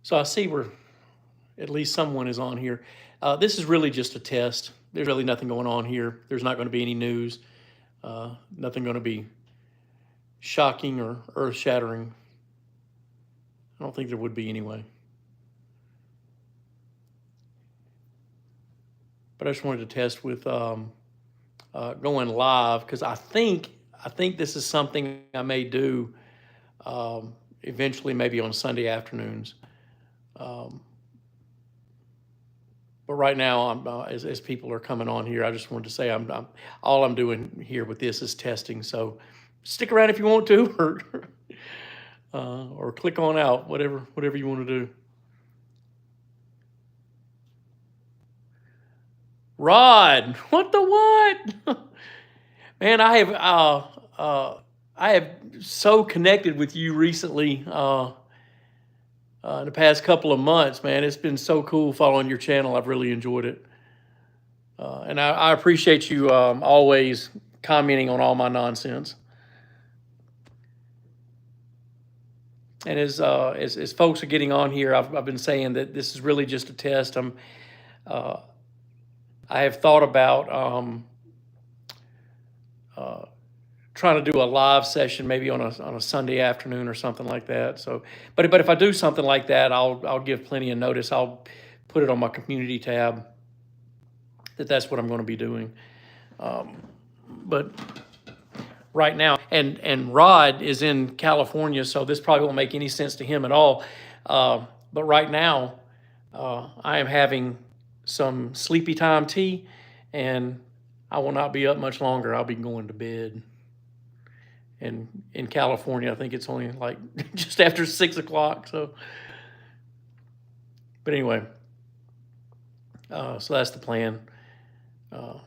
So I see where at least someone is on here. This is really just a test. There's really nothing going on here. There's not going to be any news. Nothing going to be shocking or earth-shattering. I don't think there would be anyway. But I just wanted to test with going live, because I think this is something I may do eventually, maybe on Sunday afternoons. But right now, as people are coming on here, I just wanted to say all I'm doing here with this is testing. So stick around if you want to, or click on out, whatever you want to do. Rod, what the what? Man, I have so connected with you recently in the past couple of months, man. It's been so cool following your channel. I've really enjoyed it. And I appreciate you always commenting on all my nonsense. And as folks are getting on here, I've been saying that this is really just a test. I have thought about trying to do a live session maybe on a Sunday afternoon or something like that. So, but if I do something like that, I'll give plenty of notice. I'll put it on my community tab that's what I'm going to be doing. But right now, and Rod is in California, so this probably won't make any sense to him at all. But right now, I am having some sleepy time tea, and I will not be up much longer. I'll be going to bed. And in California, I think it's only like just after 6 o'clock. So, but anyway, so that's the plan. I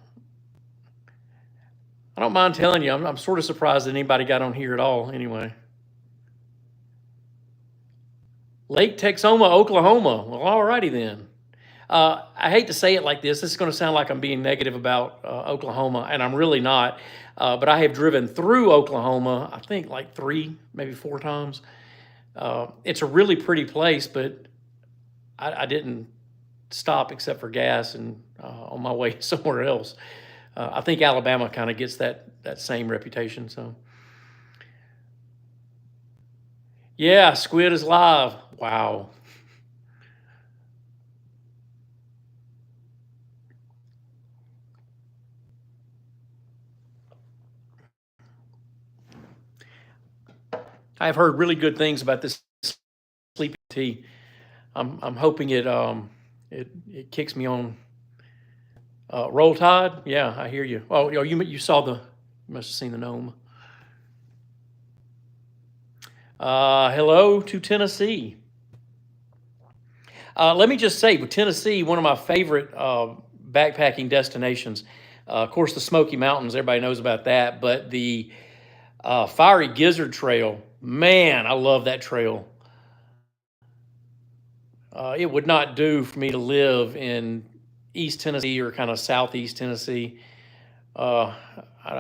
don't mind telling you, I'm sort of surprised that anybody got on here at all. Anyway, Lake Texoma, Oklahoma. Well, alrighty then. I hate to say it like this. This is going to sound like I'm being negative about Oklahoma, and I'm really not. But I have driven through Oklahoma, I think like 3, maybe 4 times. It's a really pretty place, but I didn't stop except for gas and on my way somewhere else. I think Alabama kind of gets that same reputation. So, yeah, Squid is live. Wow. I've heard really good things about this sleepy tea. I'm hoping it kicks me on. Roll Tide, yeah, I hear you. Oh, you saw you must have seen the gnome. Hello to Tennessee. Let me just say, with Tennessee, one of my favorite backpacking destinations. Of course, the Smoky Mountains, everybody knows about that, but the Fiery Gizzard Trail, man, I love that trail. It would not do for me to live in East Tennessee or kind of Southeast Tennessee. I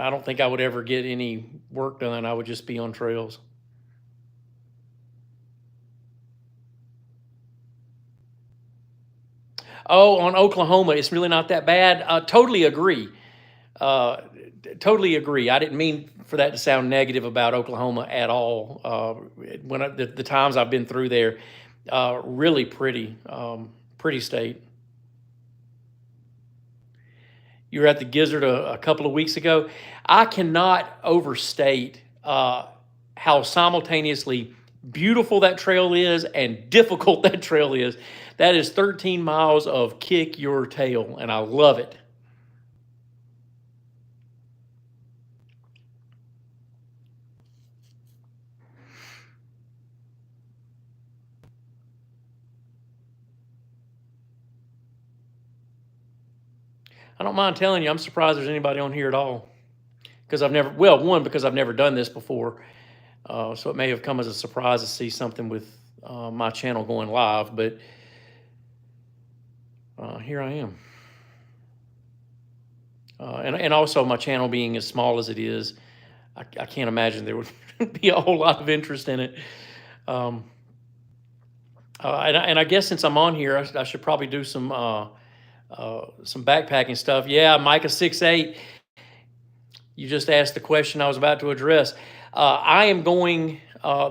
don't think I would ever get any work done. I would just be on trails. Oh, on Oklahoma, it's really not that bad. Totally agree. Totally agree. I didn't mean for that to sound negative about Oklahoma at all. When the times I've been through there, really pretty state. You were at the Gizzard a couple of weeks ago. I cannot overstate how simultaneously beautiful that trail is and difficult that trail is. That is 13 miles of kick your tail, and I love it. I don't mind telling you, I'm surprised there's anybody on here at all. Because I've never, well, one, because I've never done this before. So it may have come as a surprise to see something with my channel going live, but here I am. And also my channel being as small as it is, I can't imagine there would be a whole lot of interest in it. And I guess since I'm on here, I should probably do some backpacking stuff. Yeah, Micah 6'8". You just asked the question I was about to address. I am going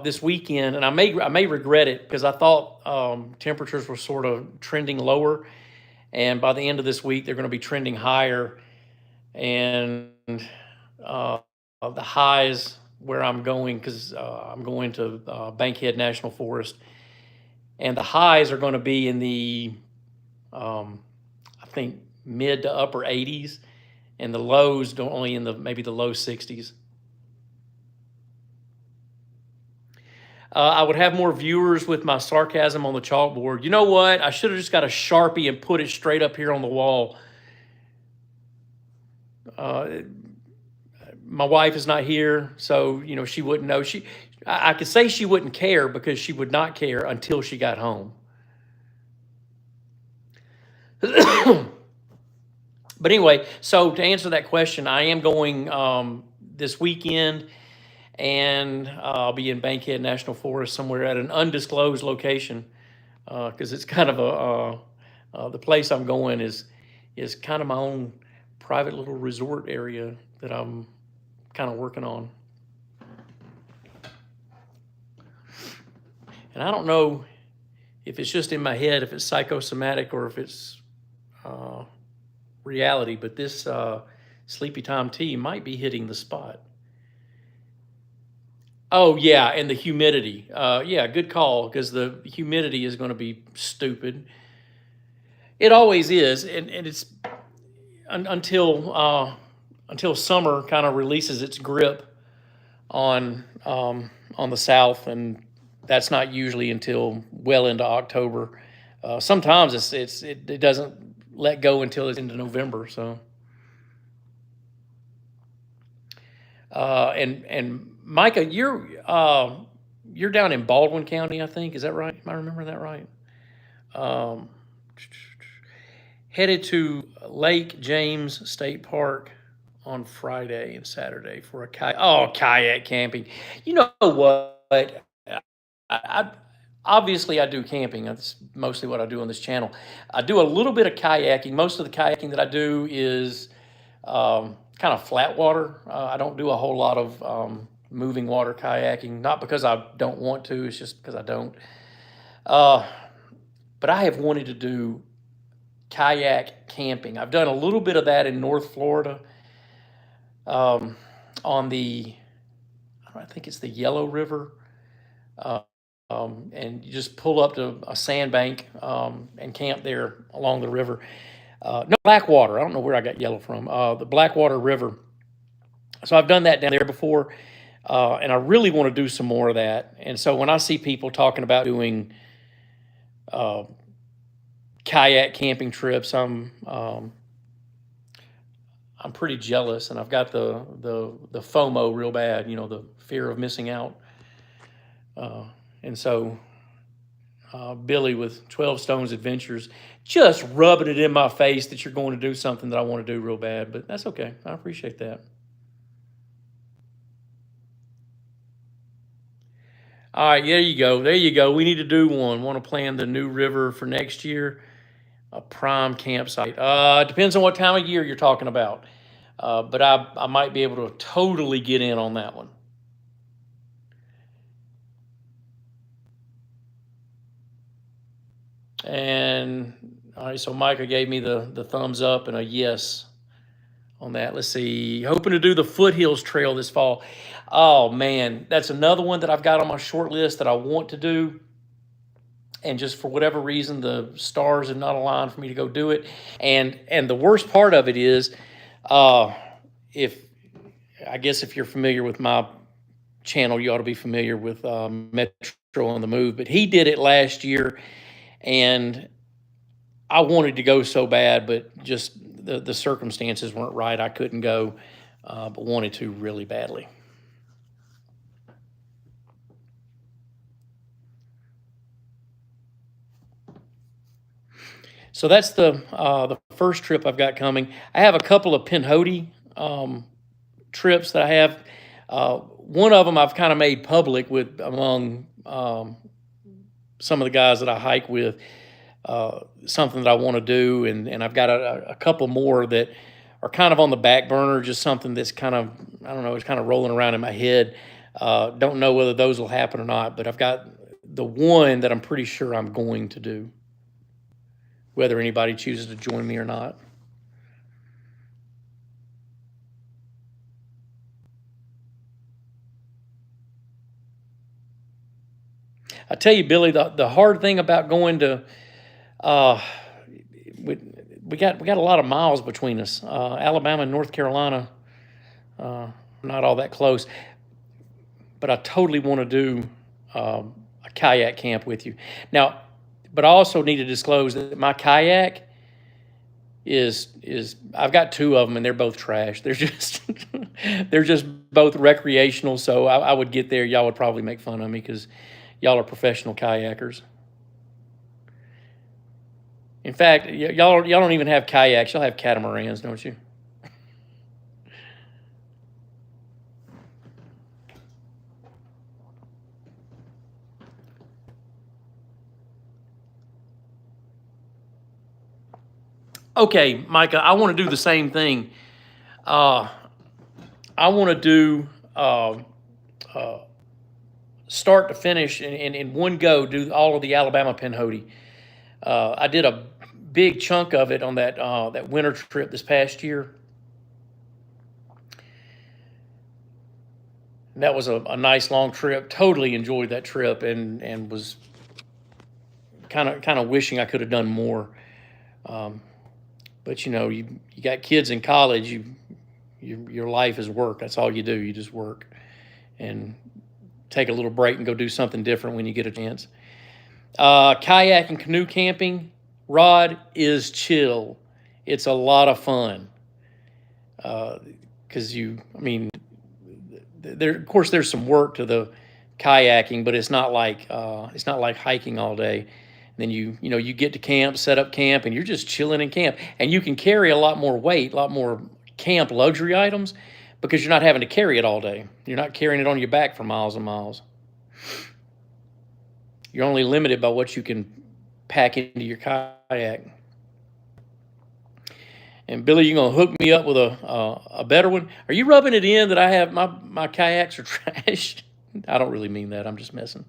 this weekend, and I may regret it because I thought temperatures were sort of trending lower, and by the end of this week they're going to be trending higher, and uh, the highs where I'm going because I'm going to Bankhead National Forest, and the highs are going to be in the um, I think mid to upper 80s, and the lows don't only in the maybe the low 60s. I would have more viewers with my sarcasm on the chalkboard. You know what? I should have just got a Sharpie and put it straight up here on the wall. Uh, my wife is not here, so she wouldn't know. I could say she wouldn't care because she would not care until she got home. But anyway, so to answer that question, I am going this weekend, and I'll be in Bankhead National Forest somewhere at an undisclosed location because it's kind of the place I'm going is kind of my own private little resort area that I'm kind of working on. And I don't know if it's just in my head, if it's psychosomatic, or if it's uh, reality, but this sleepy time tea might be hitting the spot. Oh yeah, and the humidity. Yeah, good call because the humidity is going to be stupid. It always is, and it's until summer kind of releases its grip on the South, and that's not usually until well into October. Sometimes it doesn't let go until it's into November. So, and Micah, you're down in Baldwin County, I think. Is that right? Am I remembering that right? Um, Headed to Lake James State Park on Friday and Saturday for a kayak camping. You know what? I obviously I do camping. That's mostly what I do on this channel. I do a little bit of kayaking. Most of the kayaking that I do is kind of flat water. I don't do a whole lot of moving water kayaking. Not because I don't want to. It's just because I don't. Uh, but I have wanted to do kayak camping. I've done a little bit of that in North Florida um, on I think it's the Yellow River. Uh, and you just pull up to a sandbank and camp there along the river. No, Blackwater. I don't know where I got yellow from. The Blackwater River. So I've done that down there before, and I really want to do some more of that. And so when I see people talking about doing uh, kayak camping trips, I'm pretty jealous, and I've got the FOMO real bad. The fear of missing out. And so Billy with 12 Stones Adventures just rubbing it in my face that you're going to do something that I want to do real bad, but that's okay. I appreciate that. All right, there you go. There you go. We need to do one. Want to plan the new river for next year? A prime campsite. Depends on what time of year you're talking about. But I might be able to totally get in on that one. And all right, so Micah gave me the thumbs up and a yes on that. Let's see. Hoping to do the Foothills Trail this fall. Oh man, that's another one that I've got on my short list that I want to do. And just for whatever reason, the stars have not aligned for me to go do it. And the worst part of it is, if I guess if you're familiar with my channel, you ought to be familiar with Metro on the Move. But he did it last year, and I wanted to go so bad, but just the circumstances weren't right. I couldn't go, but wanted to really badly. So that's the first trip I've got coming. I have a couple of Pinhoti trips that I have. One of them I've kind of made public with among some of the guys that I hike with, something that I want to do, and I've got a couple more that are kind of on the back burner, just something that's kind of, I don't know, it's kind of rolling around in my head. Don't know whether those will happen or not, but I've got the one that I'm pretty sure I'm going to do, whether anybody chooses to join me or not. I tell you, Billy, the hard thing about going to, uh, we, we got a lot of miles between us. Alabama and North Carolina, not all that close, but I totally want to do a kayak camp with you. Now, but I also need to disclose that my kayak is I've got two of them and they're both trash. They're just they're just both recreational. So I would get there. Y'all would probably make fun of me because y'all are professional kayakers. In fact, y'all don't even have kayaks. Y'all have catamarans, don't you? Okay, Micah, I want to do the same thing. Uh, I want to do start to finish in one go, do all of the Alabama pinhoti. I did a big chunk of it on that winter trip this past year. That was a nice long trip. Totally enjoyed that trip and was kind of wishing I could have done more. But you got kids in college. Your life is work. That's all you do. You just work and take a little break and go do something different when you get a chance. Kayak and canoe camping, Rod, is chill. It's a lot of fun. Because there, of course, there's some work to the kayaking, but it's not like hiking all day. And then you get to camp, set up camp, and you're just chilling in camp. And you can carry a lot more weight, a lot more camp luxury items, because you're not having to carry it all day. You're not carrying it on your back for miles and miles. You're only limited by what you can pack into your kayak. And Billy, you're gonna hook me up with a better one. Are you rubbing it in that I have my kayaks are trash? I don't really mean that. I'm just messing.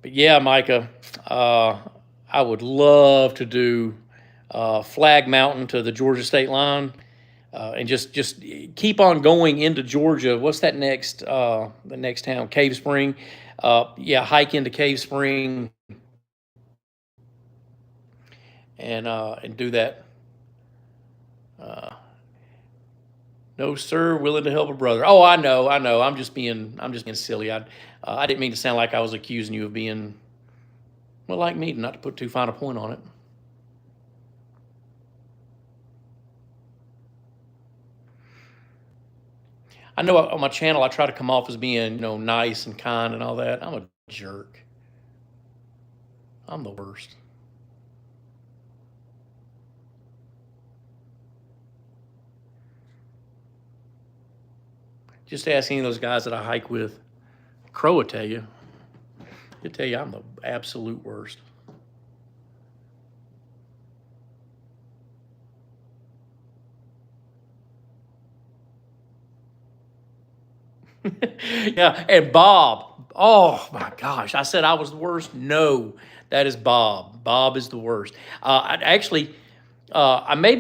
But yeah, Micah, I would love to do Flag Mountain to the Georgia state line, and just keep on going into Georgia. What's that next? The next town, Cave Spring. Yeah, hike into Cave Spring and do that. No, sir, willing to help a brother. Oh, I know. I'm just being silly. I didn't mean to sound like I was accusing you of being, well, like me, not to put too fine a point on it. I know on my channel I try to come off as being, nice and kind and all that. I'm a jerk. I'm the worst. Just ask any of those guys that I hike with. Crow will tell you. He'll tell you I'm the absolute worst. Yeah, and Bob. Oh my gosh, I said I was the worst. No, that is Bob. Bob is the worst. I may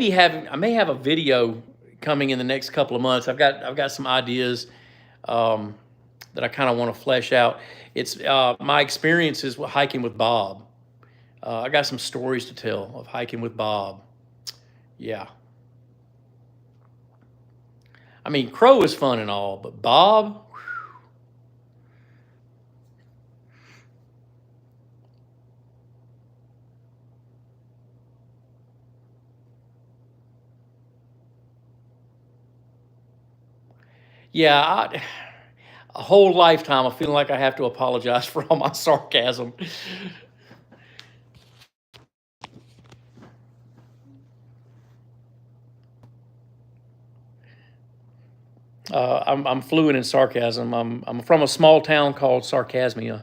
have a video coming in the next couple of months. I've got some ideas that I kind of want to flesh out. It's my experiences with hiking with Bob. I got some stories to tell of hiking with Bob. Yeah. I mean, Crow is fun and all, but Bob, yeah, a whole lifetime of feeling like I have to apologize for all my sarcasm. I'm fluent in sarcasm. I'm from a small town called Sarcasmia.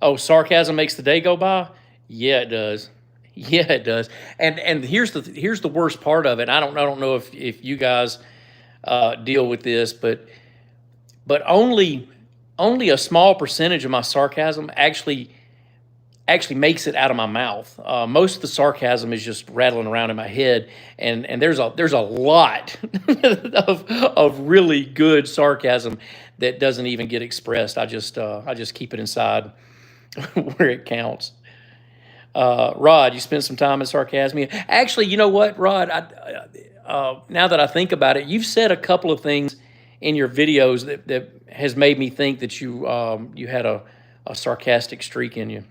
Oh, sarcasm makes the day go by? Yeah, it does. Yeah, it does. And here's the worst part of it. I don't know if you guys deal with this, but only a small percentage of my sarcasm actually makes it out of my mouth. Most of the sarcasm is just rattling around in my head, and there's a lot of really good sarcasm that doesn't even get expressed. I just keep it inside where it counts. Rod, you spent some time in Sarcasmia. Actually, you know what, Rod? Now that I think about it, you've said a couple of things in your videos that has made me think that you had a sarcastic streak in you.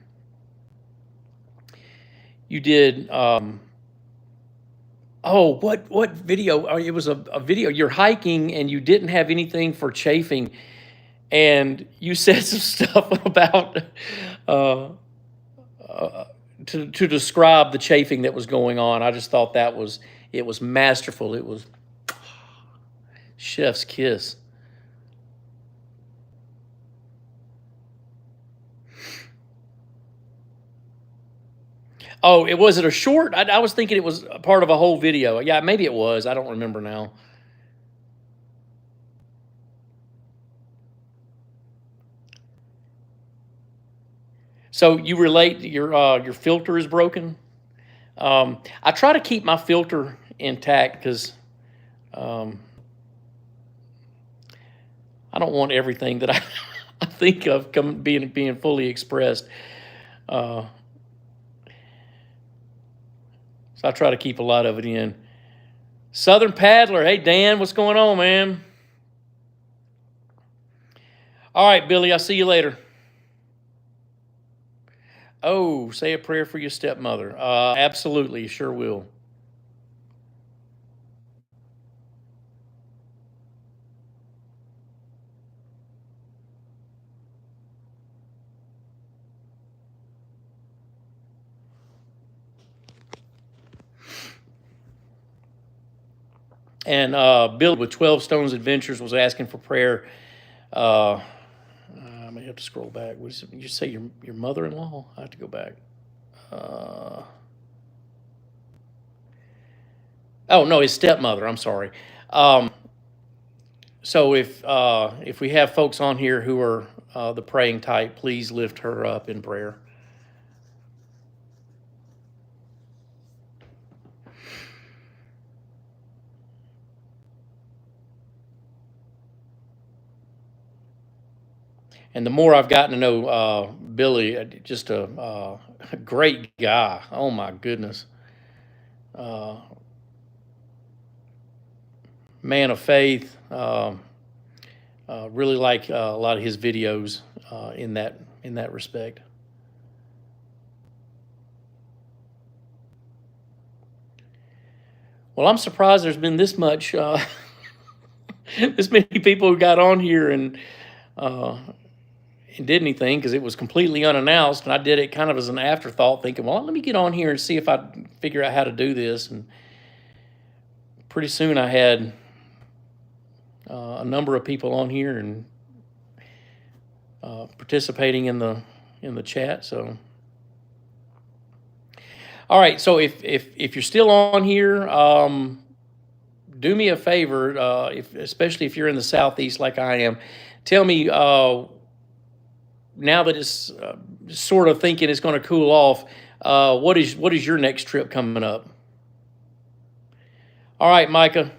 You did. Oh, what video? Oh, it was a video. You're hiking and you didn't have anything for chafing, and you said some stuff about uh, to describe the chafing that was going on. I just thought it was masterful. It was chef's kiss. Oh, was it a short? I was thinking it was a part of a whole video. Yeah, maybe it was. I don't remember now. So you relate your filter is broken. I try to keep my filter intact because um, I don't want everything that I think of being fully expressed. Uh, so I try to keep a lot of it in. Southern Paddler, hey Dan, what's going on, man? All right, Billy, I'll see you later. Oh, say a prayer for your stepmother. Absolutely, sure will. And Billy with 12 Stones Adventures was asking for prayer. I may have to scroll back. What is it? You say your mother-in-law? I have to go back. Uh, oh no, his stepmother. I'm sorry. So if we have folks on here who are the praying type, please lift her up in prayer. And the more I've gotten to know Billy, just a great guy. Oh my goodness, uh, man of faith. Really like a lot of his videos in that respect. Well, I'm surprised there's been this much, this many people who got on here uh, and did anything because it was completely unannounced, and I did it kind of as an afterthought, thinking, well, let me get on here and see if I figure out how to do this. And pretty soon I had a number of people on here and participating in the chat. So, all right. So if you're still on here, do me a favor, especially if you're in the southeast like I am, tell me now that it's sort of thinking it's going to cool off. What is your next trip coming up? All right, Micah.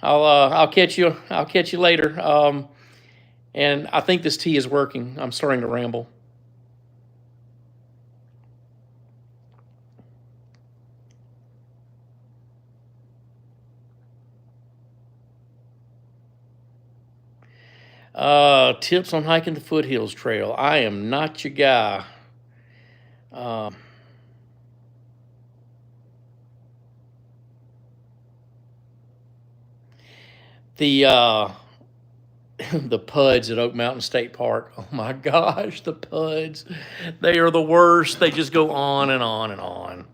I'll catch you. I'll catch you later. And I think this tea is working. I'm starting to ramble. Tips on hiking the foothills trail. I am not your guy. The the puds at Oak Mountain State Park. Oh my gosh, the puds. They are the worst. They just go on and on and on.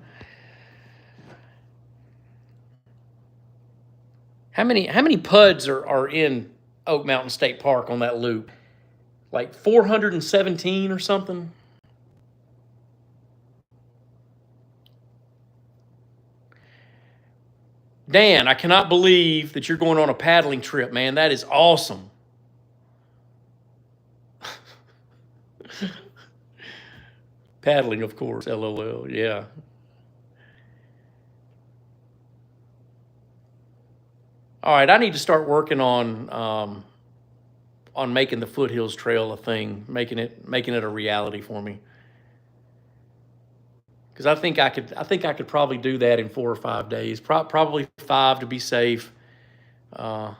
How many puds are in Oak Mountain State Park on that loop? Like 417 or something? Dan, I cannot believe that you're going on a paddling trip, man. That is awesome. Paddling, of course. LOL. Yeah. All right, I need to start working on making the Foothills Trail a thing, making it a reality for me. Because I think I could probably do that in 4 or 5 days. Probably 5 to be safe. Uh,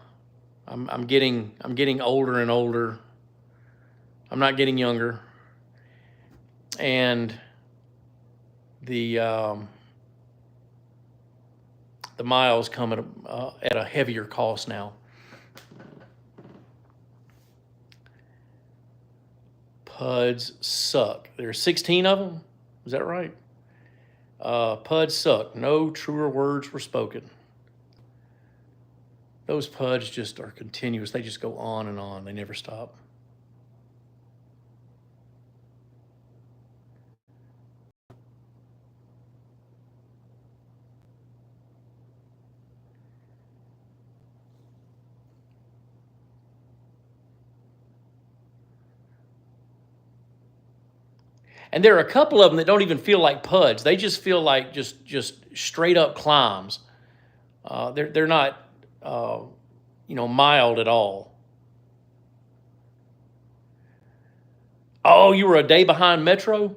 I'm getting older and older. I'm not getting younger, and the the miles come at a heavier cost now. Puds suck. There's 16 of them. Is that right? Puds suck. No truer words were spoken. Those puds just are continuous. They just go on and on. They never stop. And there are a couple of them that don't even feel like puds. They just feel like just straight up climbs. They're not mild at all. Oh, you were a day behind Metro?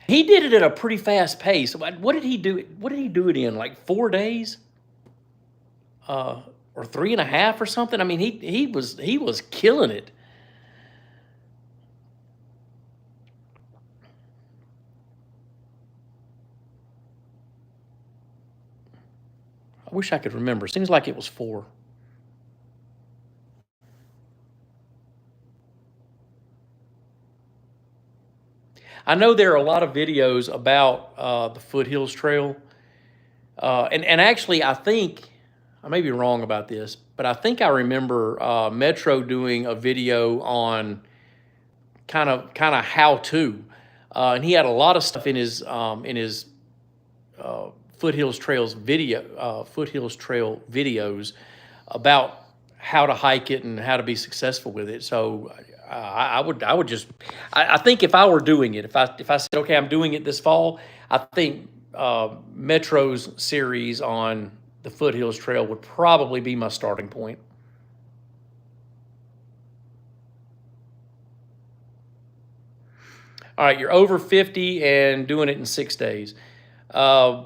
He did it at a pretty fast pace. What did he do? What did he do it in? Like 4 days? Or 3.5 or something? I mean, he was killing it. I wish I could remember. Seems like it was 4. I know there are a lot of videos about the Foothills Trail, and actually, I think I may be wrong about this, but I think I remember Metro doing a video on kind of how to, and he had a lot of stuff in his uh, Foothills Trail videos about how to hike it and how to be successful with it. So I would just I think if I were doing it, if I said okay, I'm doing it this fall, I think Metro's series on the Foothills Trail would probably be my starting point. All right, you're over 50 and doing it in 6 days. Uh,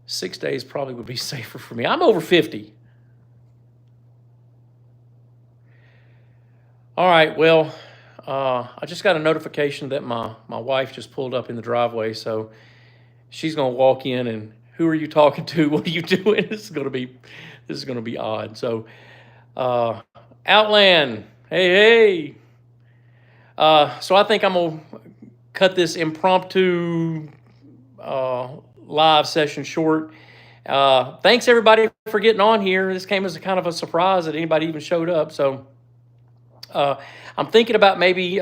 6 days probably would be safer for me. I'm over 50. All right, well, I just got a notification that my wife just pulled up in the driveway, so she's gonna walk in and who are you talking to? What are you doing? This is gonna be odd. So, uh, Outland, hey, hey. So I think I'm gonna cut this impromptu uh, live session short. Thanks everybody for getting on here. This came as a kind of a surprise that anybody even showed up. So I'm thinking about maybe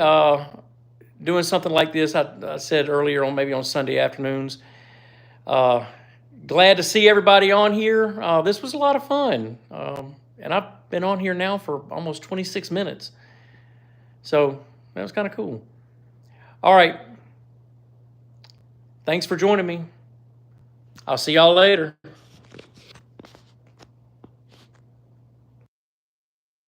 doing something like this. I said earlier on maybe on Sunday afternoons. Uh, Glad to see everybody on here. This was a lot of fun, and I've been on here now for almost 26 minutes. So that was kind of cool. All right. Thanks for joining me. I'll see y'all later.